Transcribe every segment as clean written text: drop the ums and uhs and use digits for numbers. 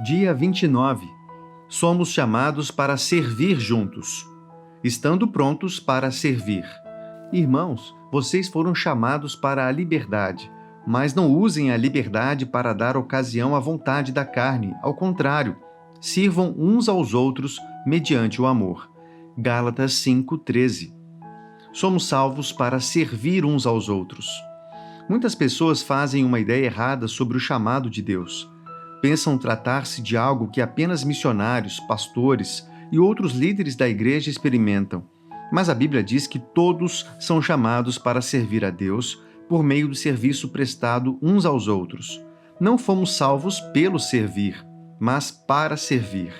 Dia 29. Somos chamados para servir juntos, estando prontos para servir. Irmãos, vocês foram chamados para a liberdade, mas não usem a liberdade para dar ocasião à vontade da carne. Ao contrário, sirvam uns aos outros mediante o amor. Gálatas 5:13. Somos salvos para servir uns aos outros. Muitas pessoas fazem uma ideia errada sobre o chamado de Deus. Pensam tratar-se de algo que apenas missionários, pastores e outros líderes da igreja experimentam. Mas a Bíblia diz que todos são chamados para servir a Deus por meio do serviço prestado uns aos outros. Não fomos salvos pelo servir, mas para servir.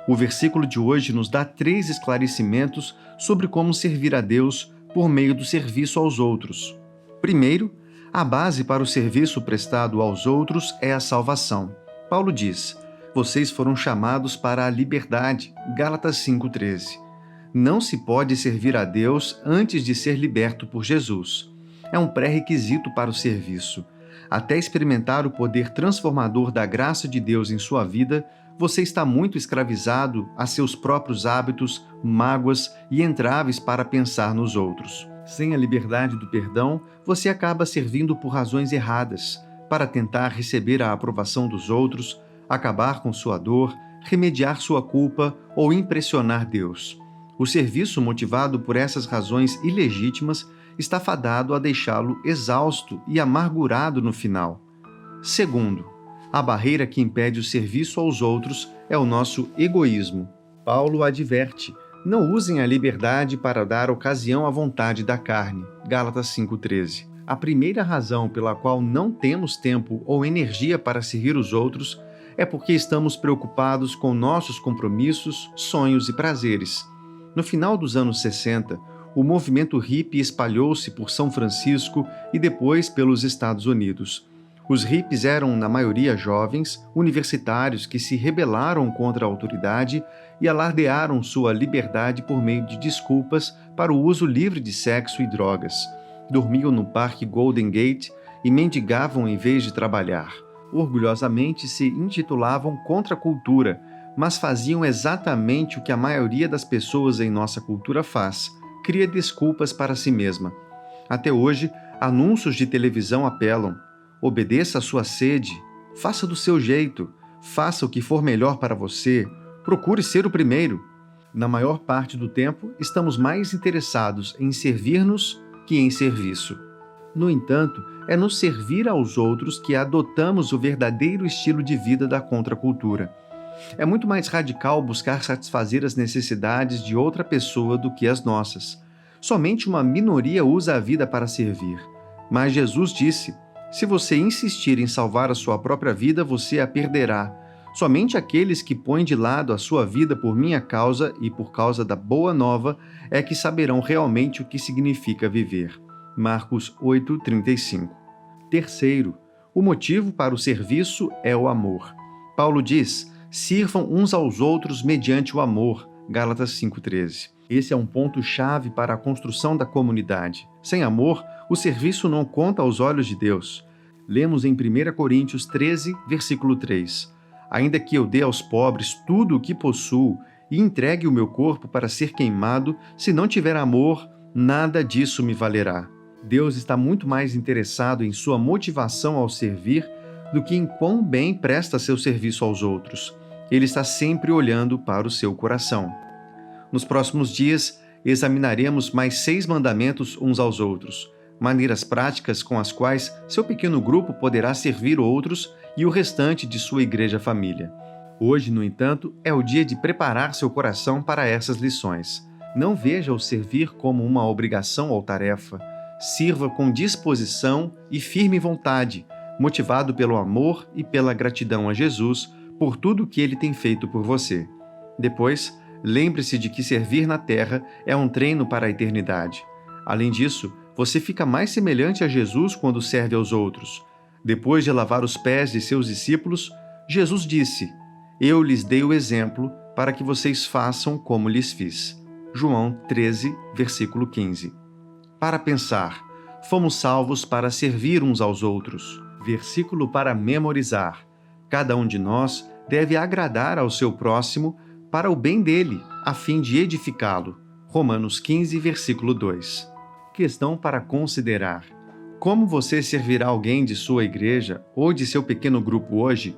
O versículo de hoje nos dá 3 esclarecimentos sobre como servir a Deus por meio do serviço aos outros. Primeiro, a base para o serviço prestado aos outros é a salvação. Paulo diz: vocês foram chamados para a liberdade. Gálatas 5:13. Não se pode servir a Deus antes de ser liberto por Jesus. É um pré-requisito para o serviço. Até experimentar o poder transformador da graça de Deus em sua vida, você está muito escravizado a seus próprios hábitos, mágoas e entraves para pensar nos outros. Sem a liberdade do perdão, você acaba servindo por razões erradas, para tentar receber a aprovação dos outros, acabar com sua dor, remediar sua culpa ou impressionar Deus. O serviço motivado por essas razões ilegítimas está fadado a deixá-lo exausto e amargurado no final. Segundo, a barreira que impede o serviço aos outros é o nosso egoísmo. Paulo adverte: não usem a liberdade para dar ocasião à vontade da carne. Gálatas 5:13. A primeira razão pela qual não temos tempo ou energia para servir os outros é porque estamos preocupados com nossos compromissos, sonhos e prazeres. No final dos anos 60, o movimento hippie espalhou-se por São Francisco e depois pelos Estados Unidos. Os hippies eram, na maioria, jovens, universitários que se rebelaram contra a autoridade e alardearam sua liberdade por meio de desculpas para o uso livre de sexo e drogas. Dormiam no Parque Golden Gate e mendigavam em vez de trabalhar. Orgulhosamente se intitulavam contra a cultura, mas faziam exatamente o que a maioria das pessoas em nossa cultura faz: cria desculpas para si mesma. Até hoje, anúncios de televisão apelam: obedeça à sua sede, faça do seu jeito, faça o que for melhor para você, procure ser o primeiro. Na maior parte do tempo, estamos mais interessados em servir-nos que em serviço. No entanto, é no servir aos outros que adotamos o verdadeiro estilo de vida da contracultura. É muito mais radical buscar satisfazer as necessidades de outra pessoa do que as nossas. Somente uma minoria usa a vida para servir. Mas Jesus disse: se você insistir em salvar a sua própria vida, você a perderá. Somente aqueles que põem de lado a sua vida por minha causa e por causa da boa nova é que saberão realmente o que significa viver. Marcos 8:35. Terceiro, o motivo para o serviço é o amor. Paulo diz: sirvam uns aos outros mediante o amor. Gálatas 5:13. Esse é um ponto-chave para a construção da comunidade. Sem amor, o serviço não conta aos olhos de Deus. Lemos em 1 Coríntios 13, versículo 3. Ainda que eu dê aos pobres tudo o que possuo e entregue o meu corpo para ser queimado, se não tiver amor, nada disso me valerá. Deus está muito mais interessado em sua motivação ao servir do que em quão bem presta seu serviço aos outros. Ele está sempre olhando para o seu coração. Nos próximos dias, examinaremos mais 6 mandamentos uns aos outros, maneiras práticas com as quais seu pequeno grupo poderá servir outros e o restante de sua igreja-família. Hoje, no entanto, é o dia de preparar seu coração para essas lições. Não veja o servir como uma obrigação ou tarefa. Sirva com disposição e firme vontade, motivado pelo amor e pela gratidão a Jesus por tudo que Ele tem feito por você. Depois, lembre-se de que servir na terra é um treino para a eternidade. Além disso, você fica mais semelhante a Jesus quando serve aos outros. Depois de lavar os pés de seus discípulos, Jesus disse: eu lhes dei o exemplo para que vocês façam como lhes fiz. João 13, versículo 15. Para pensar, fomos salvos para servir uns aos outros. Versículo para memorizar. Cada um de nós deve agradar ao seu próximo para o bem dele, a fim de edificá-lo. Romanos 15, versículo 2. Questão para considerar: como você servirá alguém de sua igreja ou de seu pequeno grupo hoje?